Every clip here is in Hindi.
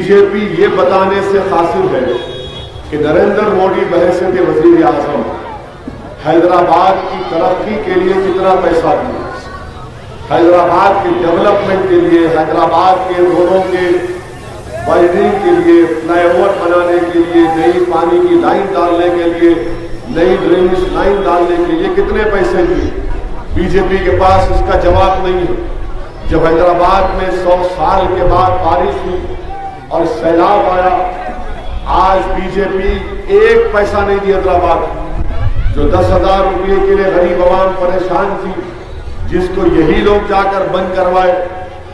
बीजेपी ये बताने से कासिर है कि नरेंद्र मोदी बहैसियत वजीर आजम हैदराबाद की तरक्की के लिए कितना पैसा दिया, हैदराबाद के डेवलपमेंट के लिए, हैदराबाद के रोडों के वाइडनिंग के लिए, फ्लाईओवर बनाने के लिए, नई पानी की लाइन डालने के लिए, नई ड्रेनेज लाइन डालने के लिए कितने पैसे दिए। बीजेपी के पास इसका जवाब नहीं है। जब हैदराबाद में 100 साल के बाद बारिश हुई और सैलाब आया, आज बीजेपी एक पैसा नहीं दी हैदराबाद। जो 10,000 रुपये के लिए गरीब आवाम परेशान थी, जिसको यही लोग जाकर बंद करवाए।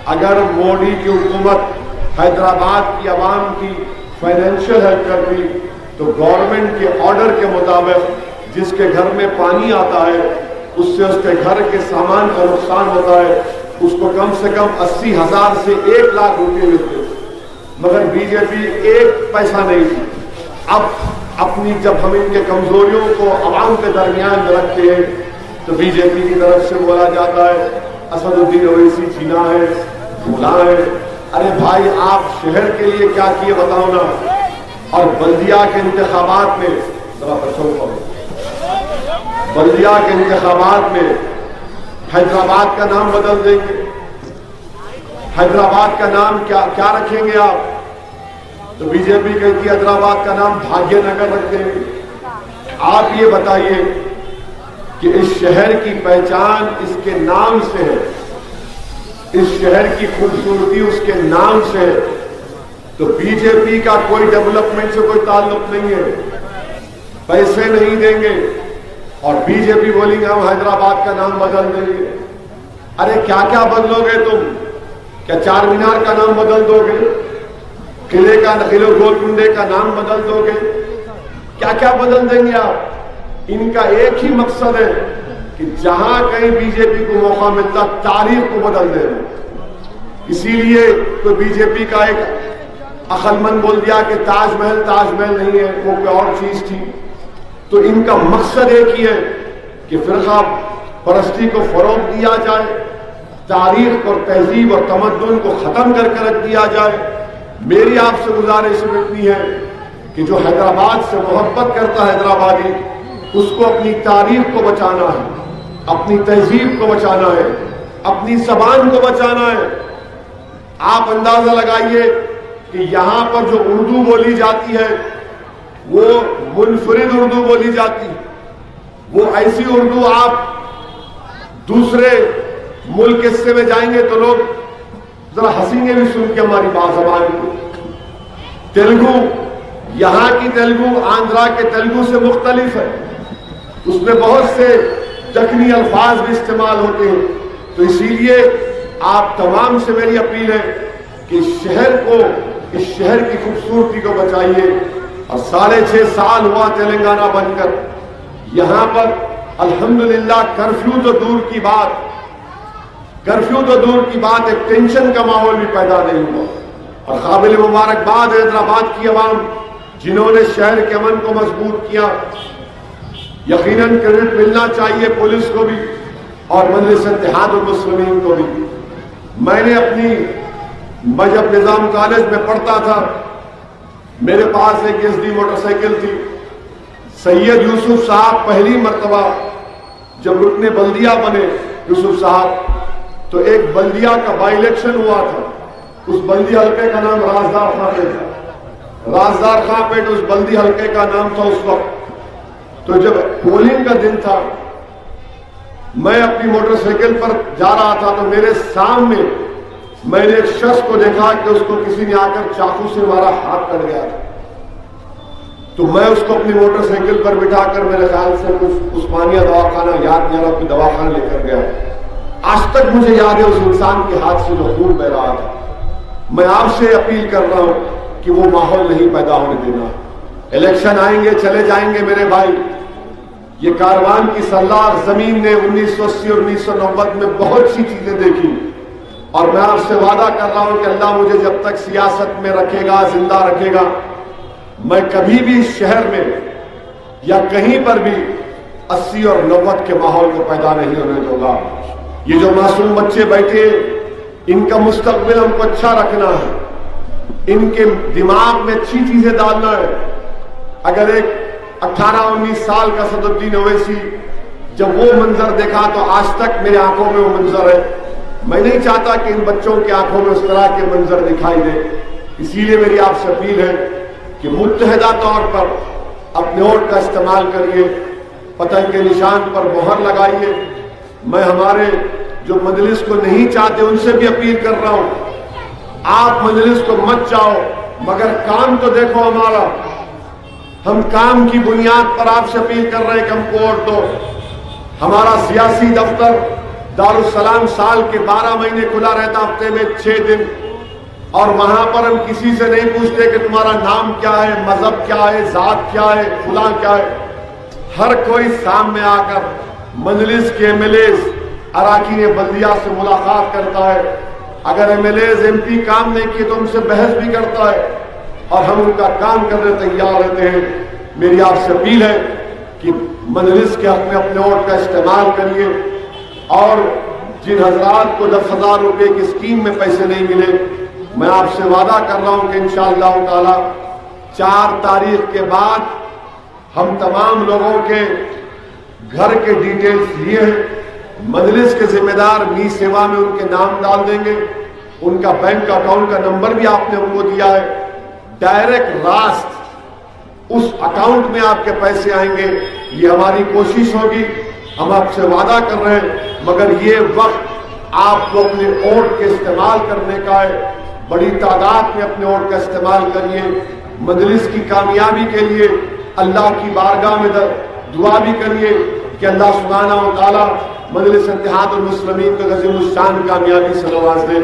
अगर मोदी की हुकूमत हैदराबाद की आवाम की फाइनेंशियल हेल्प करती तो गवर्नमेंट के ऑर्डर के मुताबिक जिसके घर में पानी आता है उससे उसके घर के सामान का नुकसान होता है, उसको कम से कम 80,000 से 1 लाख रुपये मिलते। मगर बीजेपी एक पैसा नहीं दी। अब अपनी जब हम इनके कमजोरियों को आवाम के दरमियान रखते हैं तो बीजेपी की तरफ से बोला जाता है असदुद्दीन ओवैसी चीना है, भूला है। अरे भाई, आप शहर के लिए क्या किए बताओ ना। और बल्दिया के इंतखाबात में, जरा बच्चों को, बल्दिया के इंतखाबात में हैदराबाद का नाम बदल देंगे। हैदराबाद का नाम क्या रखेंगे आप? तो बीजेपी कहती है हैदराबाद का नाम भाग्यनगर रखेंगे। आप ये बताइए कि इस शहर की पहचान इसके नाम से है, इस शहर की खूबसूरती उसके नाम से है। तो बीजेपी का कोई डेवलपमेंट से कोई ताल्लुक नहीं है, पैसे नहीं देंगे और बीजेपी बोलेंगे हम हैदराबाद का नाम बदल देंगे। अरे क्या क्या बदलोगे तुम? क्या चार मीनार का नाम बदल दोगे? किले गोलकुंडे का नाम बदल दोगे? क्या क्या बदल देंगे आप? इनका एक ही मकसद है कि जहां कहीं बीजेपी को मौका मिलता तारीख को बदल देना। इसीलिए तो बीजेपी का एक अक्लमंद बोल दिया कि ताजमहल नहीं है, वो कोई और चीज थी। तो इनका मकसद एक ही है कि फिरका परस्ती को फरोग दिया जाए, तारीख और तहजीब और तमद्दुन को खत्म करके रख दिया जाए। मेरी आपसे गुजारिश इतनी है कि जो हैदराबाद से मोहब्बत करता है हैदराबादी, उसको अपनी तारीख को बचाना है, अपनी तहजीब को बचाना है, अपनी जबान को बचाना है। आप अंदाजा लगाइए कि यहां पर जो उर्दू बोली जाती है वो मुनफरिद उर्दू बोली जाती है। वो ऐसी उर्दू आप दूसरे मुल्क हिस्से में जाएंगे तो लोग जरा हंसेंगे भी सुन के हमारी जबान को। तेलुगु, यहां की तेलुगु आंध्रा के तेलुगु से मुख्तलिफ है, उसमें बहुत से दखनी अल्फाज भी इस्तेमाल होते हैं। तो इसीलिए आप तमाम से मेरी अपील है कि शहर को, इस शहर की खूबसूरती को बचाइए। और 6.5 साल हुआ तेलंगाना बनकर, यहां पर अल्हम्दुलिल्लाह कर्फ्यू तो दूर की बात, एक टेंशन का माहौल भी पैदा नहीं हुआ। और काबिल मुबारकबाद हैदराबाद की आवाम जिन्होंने शहर के अमन को मजबूत किया। यकीनन क्रेडिट मिलना चाहिए पुलिस को भी और मजलिस इत्तेहादुल मुस्लिमीन को भी। मैं जब निजाम कॉलेज में पढ़ता था, मेरे पास एक एसडी मोटरसाइकिल थी। सैयद यूसुफ साहब पहली मर्तबा जब रुकने बल्दिया बने यूसुफ साहब, तो एक बल्दिया का बाई इलेक्शन हुआ था। उस बल्दी हल्के का नाम राजदार खां पेट था। राजदार खां पेट उस बल्दी हल्के का नाम था उस वक्त। तो जब पोलिंग का दिन था, मैं अपनी मोटरसाइकिल पर जा रहा था तो मेरे सामने मैंने एक शख्स को देखा कि उसको किसी ने आकर चाकू से मारा, हाथ कट गया था। तो मैं उसको अपनी मोटरसाइकिल पर बिठाकर मेरे ख्याल से कुछ उस्मानिया दवाखाना, याद नहीं आ रहा, दवाखाना लेकर गया। आज तक मुझे याद है उस इंसान के हाथ से जो खून बह रहा था। मैं आपसे अपील कर रहा हूं कि वो माहौल नहीं पैदा होने देना। इलेक्शन आएंगे चले जाएंगे मेरे भाई। ये कारवान की सल्लाह जमीन ने 1980 और 1990 में बहुत सी चीजें देखी। और मैं आपसे वादा कर रहा हूं कि अल्लाह मुझे जब तक सियासत में रखेगा, जिंदा रखेगा, मैं कभी भी शहर में या कहीं पर भी 80 और 90 के माहौल को पैदा नहीं होने दूंगा। ये जो मासूम बच्चे बैठे, इनका मुस्तकबिल हमको अच्छा रखना है। इनके दिमाग में अच्छी चीजें डालना है। अगर एक 18-19 साल का सदुद्दीन ओवैसी जब वो मंजर देखा तो आज तक मेरे आंखों में वो मंजर है। मैं नहीं चाहता कि इन बच्चों की आंखों में उस तरह के मंजर दिखाई दे। इसीलिए मेरी आपसे अपील है कि मुत्तहिदा तौर पर अपने वोट का इस्तेमाल करिए, पतंग के निशान पर मोहर लगाइए। मैं हमारे जो मजलिस को नहीं चाहते उनसे भी अपील कर रहा हूं, आप मजलिस को मत चाहो मगर काम तो देखो हमारा। हम काम की बुनियाद पर आपसे अपील कर रहे हैं कि हमको वोट दो। हमारा सियासी दफ्तर दारुस्सलाम साल के 12 महीने खुला रहता, हफ्ते में 6 दिन, और वहां पर हम किसी से नहीं पूछते कि तुम्हारा नाम क्या है, मजहब क्या है, जात क्या है, फुला क्या है। हर कोई सामने आकर मजलिस के एमएलए अराकीन बल्दिया से मुलाकात करता है। अगर एमएलए एमपी काम नहीं किए तो उनसे बहस भी करता है और हम उनका काम करने तैयार रहते हैं। मेरी आपसे अपील है कि मजलिस के हक में अपने वोट का इस्तेमाल करिए। और जिन हजरात को 10,000 रुपए की स्कीम में पैसे नहीं मिले, मैं आपसे वादा कर रहा हूं कि इंशाअल्लाह ताला 4 तारीख के बाद हम तमाम लोगों के घर के डिटेल्स लिए हैं। मजलिस के जिम्मेदार मी सेवा में उनके नाम डाल देंगे, उनका बैंक अकाउंट का नंबर भी आपने हमको दिया है। डायरेक्ट रास्त उस अकाउंट में आपके पैसे आएंगे, ये हमारी कोशिश होगी। हम आपसे वादा कर रहे हैं, मगर ये वक्त आपको अपने वोट के इस्तेमाल करने का है। बड़ी तादाद में अपने वोट का इस्तेमाल करिए। मजलिस की कामयाबी के लिए अल्लाह की बारगाह में दुआ भी करिए कि अल्लाह सुब्हानहू व तआला मजलिस इत्तेहादुल मुस्लिमीन को अज़ीमुश शान कामयाबी से नवाज दे।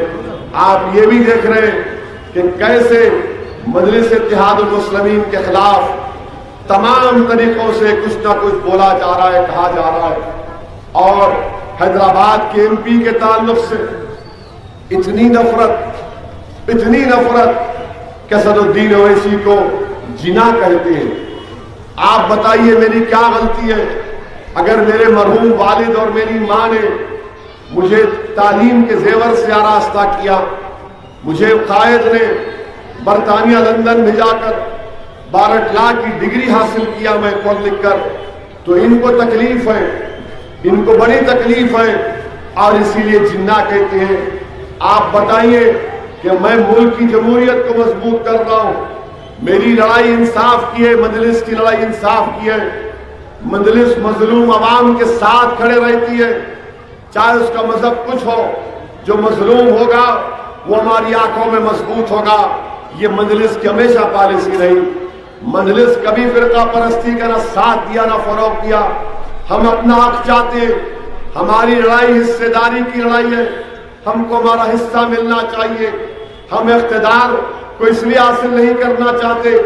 आप ये भी देख रहे हैं कि कैसे मजलिस इत्तेहादुल मुस्लिमीन के खिलाफ तमाम तरीकों से कुछ ना कुछ बोला जा रहा है, कहा जा रहा है। और हैदराबाद के एमपी के ताल्लुक से इतनी नफरत कि असदुद्दीन ओवैसी को जिना कहते हैं। आप बताइए मेरी क्या गलती है? अगर मेरे मरहूम वालिद और मेरी मां ने मुझे तालीम के जेवर से आरास्ता किया, मुझे कायद ने बरतानिया लंदन भेजाकर 12 लाख की डिग्री हासिल किया मैं पढ़ लिख कर, तो इनको तकलीफ है, इनको बड़ी तकलीफ है और इसीलिए जिन्ना कहते हैं। आप बताइए कि मैं मुल्क की जमहूरियत को मजबूत कर रहा हूं। मेरी लड़ाई इंसाफ की है, मजलिस की लड़ाई इंसाफ की है। मजलिस मजलूम अवाम के साथ खड़े रहती है, चाहे उसका मजहब कुछ हो। जो मजलूम होगा वो हमारी आंखों में मजबूत होगा। ये मजलिस की हमेशा पॉलिसी रही। मजलिस कभी फिरका परस्ती का ना साथ दिया ना फरोग दिया। हम अपना हक चाहते, हमारी लड़ाई हिस्सेदारी की लड़ाई है, हमको हमारा हिस्सा मिलना चाहिए। हम इख्तिदार को इसलिए हासिल नहीं करना चाहते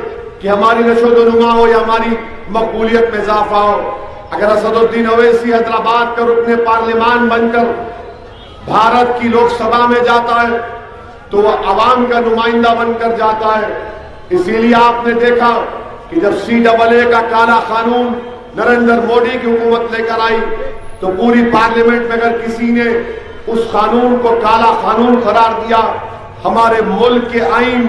कि हमारी नशोदनुमा हो या हमारी मकबूलियत में इजाफा हो। अगर असदुद्दीन ओवैसी हैदराबाद का रुकने पार्लियामान बनकर भारत की लोकसभा में जाता है तो वह अवाम का नुमाइंदा बनकर जाता है। इसीलिए आपने देखा कि जब CAA का काला कानून नरेंद्र मोदी की हुकूमत लेकर आई तो पूरी पार्लियामेंट में अगर किसी ने उस कानून को काला कानून करार दिया, हमारे मुल्क के आईन,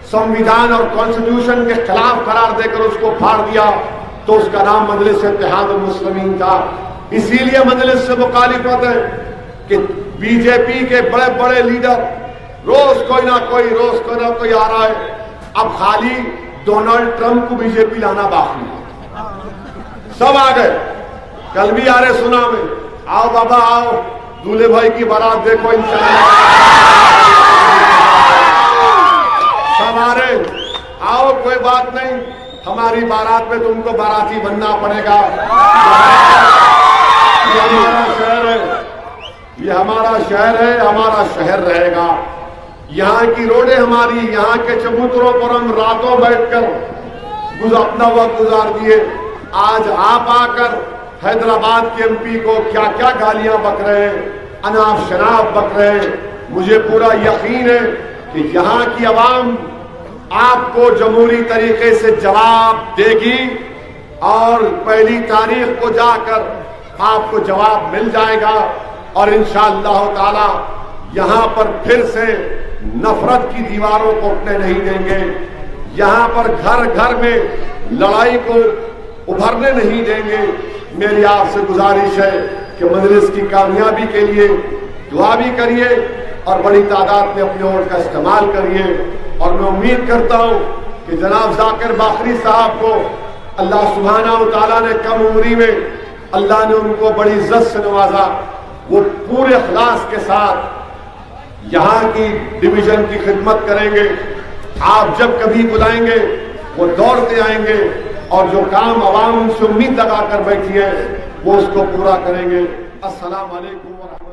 संविधान और कॉन्स्टिट्यूशन के खिलाफ करार देकर उसको फाड़ दिया, तो उसका नाम मजलिस इत्तेहादुल मुस्लिमीन था। इसीलिए मजलिस से मुखालिफत है कि बीजेपी के बड़े बड़े लीडर रोज कोई ना कोई आ रहा है। अब खाली डोनाल्ड ट्रंप को बीजेपी लाना बाकी है। सब आ गए, कल भी आ रहे सुना में, आओ बाबा आओ, दूल्हे भाई की बारात देखो इंशाअल्लाह। सब आ रहे, आओ कोई बात नहीं, हमारी बारात में तुमको बाराती बनना पड़ेगा। ये हमारा शहर है, ये हमारा शहर है, हमारा शहर रहेगा। यहाँ की रोडें हमारी, यहाँ के चबूतरों पर हम रातों बैठकर अपना वक्त गुजार दिए। आज आप आकर हैदराबाद के एमपी को क्या क्या गालियां बक रहे हैं, अनाप शनाप बक रहे हैं। मुझे पूरा यकीन है कि यहाँ की आवाम आपको जमहूरी तरीके से जवाब देगी और 1 तारीख को जाकर आपको जवाब मिल जाएगा और इंशाअल्लाह ताला यहाँ पर फिर से नफरत की दीवारों को उठने नहीं देंगे। यहां पर घर घर में लड़ाई को उभरने नहीं देंगे। मेरी आपसे गुजारिश है कि मजलिस की कामयाबी के लिए दुआ भी करिए और बड़ी तादाद में अपने वोट का इस्तेमाल करिए। और मैं उम्मीद करता हूं कि जनाब जाकिर बाखरी साहब को अल्लाह सुब्हानहू तआला ने कम उम्री में अल्लाह ने उनको बड़ी इज्जत से नवाजा। वो पूरे इखलास के साथ यहां की डिवीजन की खिदमत करेंगे। आप जब कभी बुलाएंगे वो दौड़ते आएंगे और जो काम अवाम उनसे उम्मीद लगाकर बैठी है वो उसको पूरा करेंगे। अस्सलाम वालेकुम व रहमतुल्लाह।